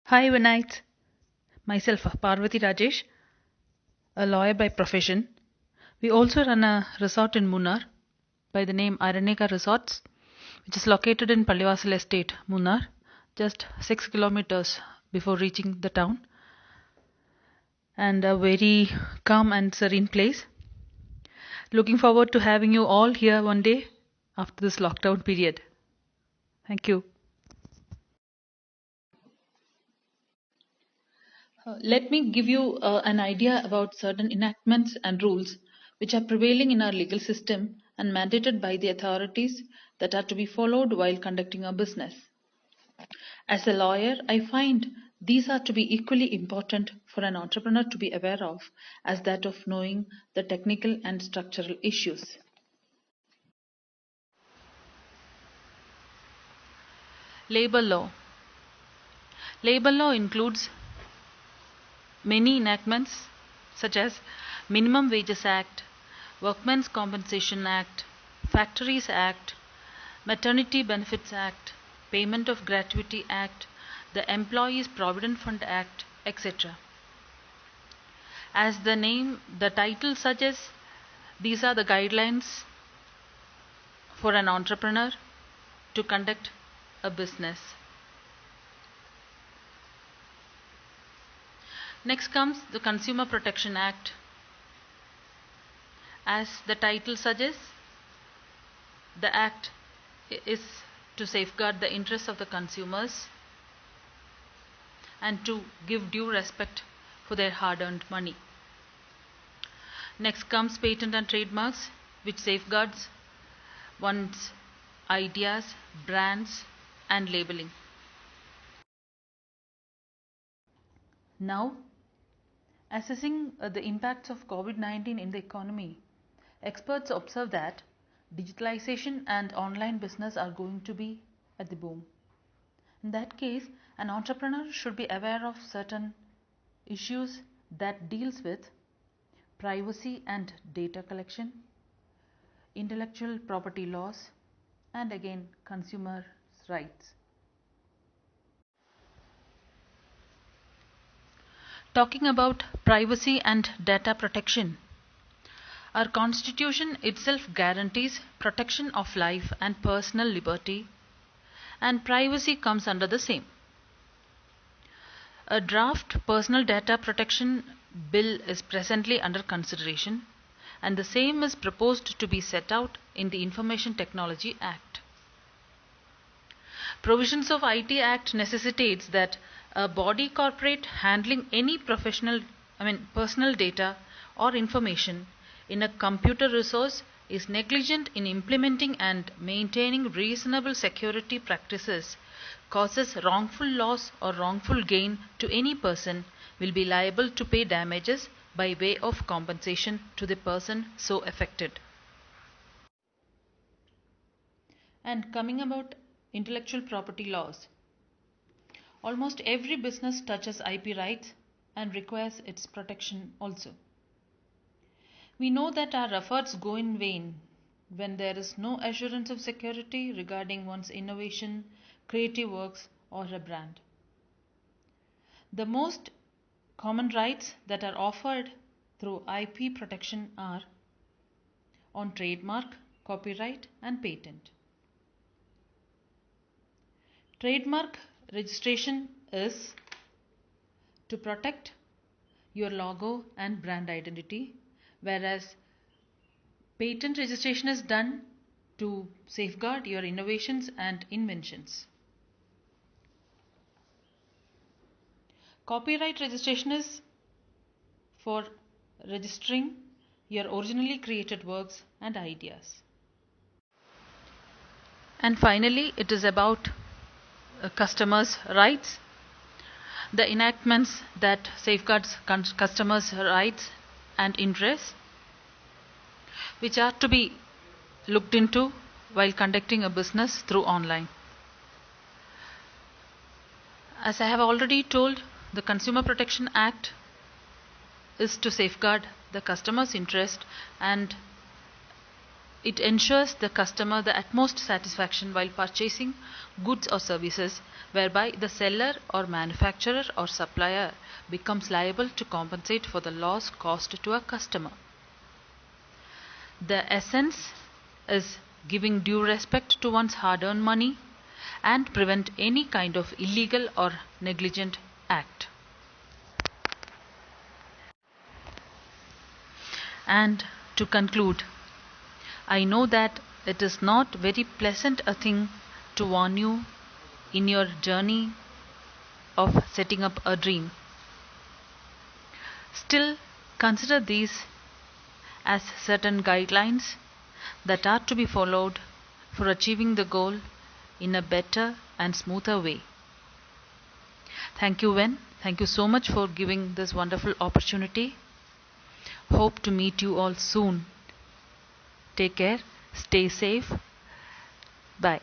Hi, Vinayt. Myself, Parvati Rajesh, a lawyer by profession. We also run a resort in Munnar by the name Araneka Resorts, which is located in Pallivasal Estate, Munnar, just 6 kilometers before reaching the town, and a very calm and serene place. Looking forward to having you all here one day after this lockdown period. Thank you. Let me give you an idea about certain enactments and rules which are prevailing in our legal system and mandated by the authorities that are to be followed while conducting a business. As a lawyer, I find these are to be equally important for an entrepreneur to be aware of as that of knowing the technical and structural issues. Labor law. Labor law includes many enactments such as Minimum Wages Act, Workmen's Compensation Act, Factories Act, Maternity Benefits Act, Payment of Gratuity Act, the Employees Provident Fund Act, etc. As the title suggests, these are the guidelines for an entrepreneur to conduct a business. Next comes the Consumer Protection Act. As the title suggests, the act is to safeguard the interests of the consumers and to give due respect for their hard-earned money. Next comes patent and trademarks, which safeguards one's ideas, brands, and labeling. Now, assessing the impacts of COVID-19 in the economy, experts observe that digitalization and online business are going to be at the boom. In that case, an entrepreneur should be aware of certain issues that deals with privacy and data collection, intellectual property laws, and again consumers' rights. Talking about privacy and data protection, our constitution itself guarantees protection of life and personal liberty, and privacy comes under the same. A draft personal data protection bill is presently under consideration, and the same is proposed to be set out in the Information Technology Act. Provisions of IT Act necessitates that a body corporate handling any personal data or information in a computer resource is negligent in implementing and maintaining reasonable security practices, causes wrongful loss or wrongful gain to any person, will be liable to pay damages by way of compensation to the person so affected. And coming about intellectual property laws, almost every business touches IP rights and requires its protection also. We know that our efforts go in vain when there is no assurance of security regarding one's innovation, creative works, or a brand. The most common rights that are offered through IP protection are on trademark, copyright, and patent. Trademark registration is to protect your logo and brand identity, whereas patent registration is done to safeguard your innovations and inventions. Copyright registration is for registering your originally created works and ideas. And finally, it is about customers' rights. The enactments that safeguards customers' rights and interests, which are to be looked into while conducting a business through online. As I have already told, the Consumer Protection Act is to safeguard the customer's interest and It ensures the customer the utmost satisfaction while purchasing goods or services, whereby the seller or manufacturer or supplier becomes liable to compensate for the loss caused to a customer. The essence is giving due respect to one's hard-earned money and prevent any kind of illegal or negligent act. And to conclude, I know that it is not very pleasant a thing to warn you in your journey of setting up a dream. Still, consider these as certain guidelines that are to be followed for achieving the goal in a better and smoother way. Thank you, Wen. Thank you so much for giving this wonderful opportunity. Hope to meet you all soon. Take care. Stay safe. Bye.